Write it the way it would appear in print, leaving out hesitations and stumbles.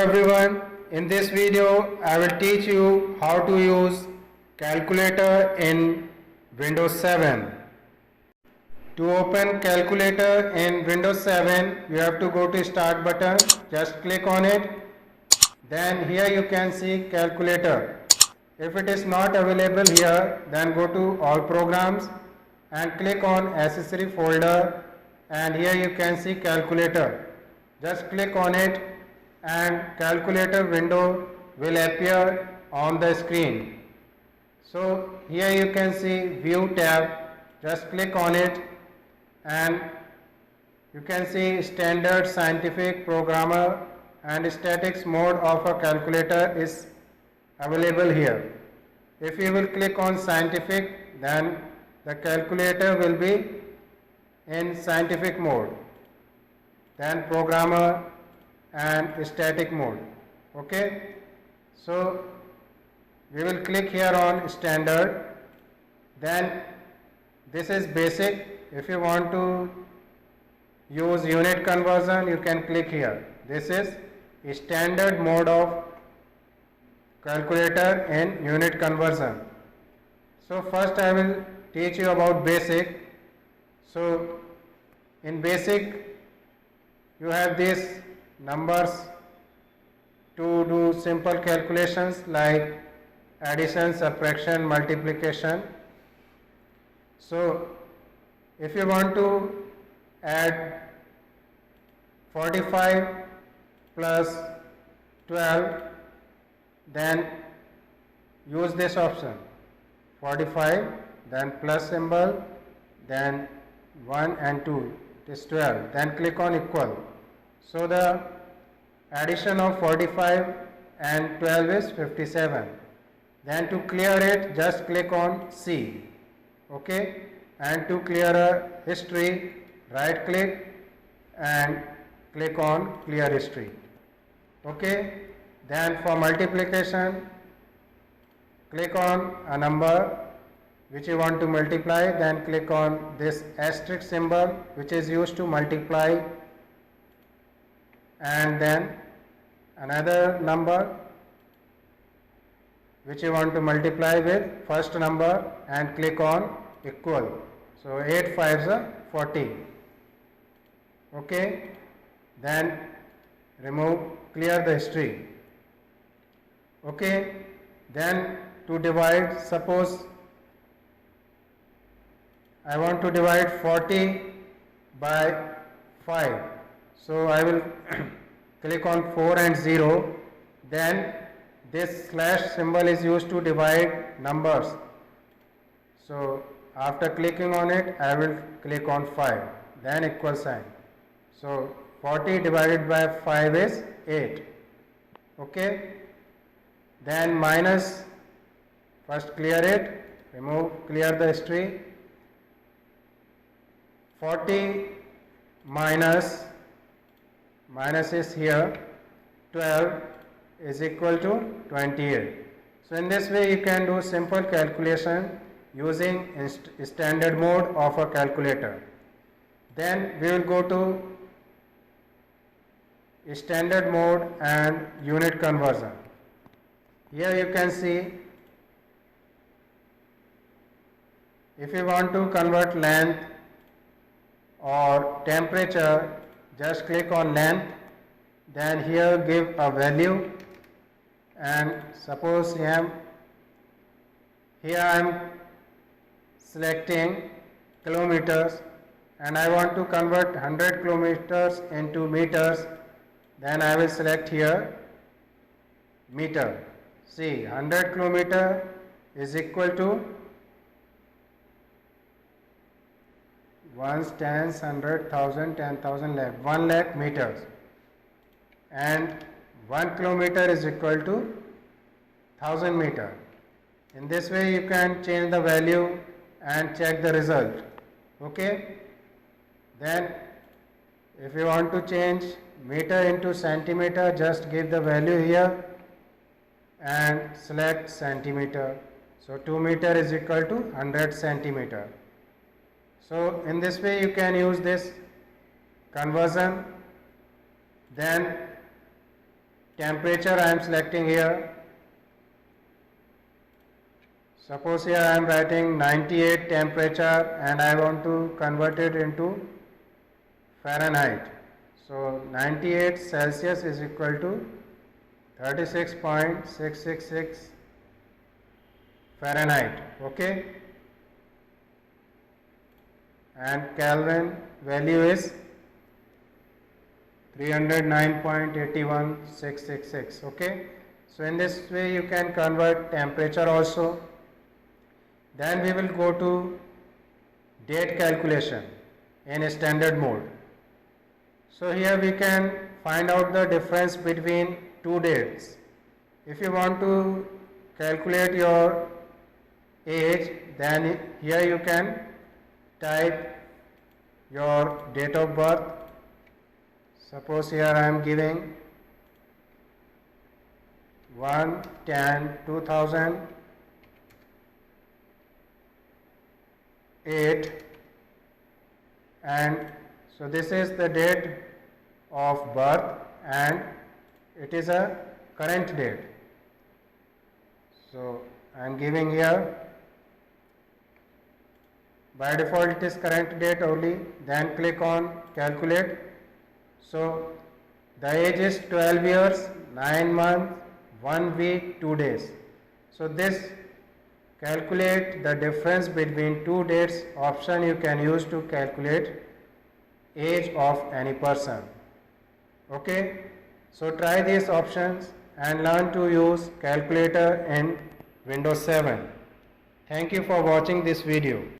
everyone, in this video I will teach you how to use calculator in Windows 7. To open calculator in Windows 7, you have to go to start button, just click on it. Then here you can see calculator. If it is not available here, then go to all programs and click on accessory folder, and here you can see calculator. Just click on it and calculator window will appear on the screen. So here you can see view tab, just click on it and you can see standard, scientific, programmer and statics mode of a calculator is available here. If you will click on scientific, then the calculator will be in scientific mode, then programmer and static mode. Okay, so we will click here on standard, then this is basic. If you want to use unit conversion, you can click here. This is standard mode of calculator in unit conversion. So first I will teach you about basic. So in basic you have these numbers to do simple calculations like addition, subtraction, multiplication. So if you want to add 45 plus 12, then use this option 45, then plus symbol, then 1 and 2, it is 12, then click on equal. So the addition of 45 and 12 is 57. Then to clear it, just click on C. Okay, and to clear a history, right click and click on clear history. Okay, then for multiplication, click on a number which you want to multiply, then click on this asterisk symbol which is used to multiply, and then another number which you want to multiply with first number and click on equal. So 8 5s are 40. Okay, then clear the history. Okay, then to divide, suppose I want to divide 40 by 5. So I will click on 4 and 0, then this slash symbol is used to divide numbers. So after clicking on it, I will click on 5, then equal sign. So 40 divided by 5 is 8. Okay, then minus, first clear it, clear the history. 40 minus is here, 12 is equal to 28. So in this way you can do simple calculation using standard mode of a calculator. Then we will go to standard mode and unit conversion. Here you can see, if you want to convert length or temperature, just click on length, then here give a value, and suppose here I am selecting kilometers and I want to convert 100 kilometers into meters, then I will select here meter. See, 100 kilometer is equal to 1s, 10s, 100, 1000, 10,000, lakh, 1 lakh meters, and 1 kilometer is equal to 1000 meter. In this way you can change the value and check the result. Okay, then if you want to change meter into centimeter, just give the value here and select centimeter. So 2 meter is equal to 100 centimeter. So in this way you can use this conversion. Then temperature I am selecting here. Suppose here I am writing 98 temperature and I want to convert it into Fahrenheit. So 98 Celsius is equal to 36.666 Fahrenheit. Okay. And Kelvin value is 309.81666. Okay. So in this way you can convert temperature also. Then we will go to date calculation in standard mode. So here we can find out the difference between two dates. If you want to calculate your age, then here you can type your date of birth. Suppose here I am giving 1/10/2008, and so this is the date of birth and it is a current date. So I am giving here, by default it is current date only, then click on calculate. So the age is 12 years, 9 months, 1 week, 2 days. So this calculate the difference between two dates option you can use to calculate age of any person. Okay, so try these options and learn to use calculator in Windows 7. Thank you for watching this video.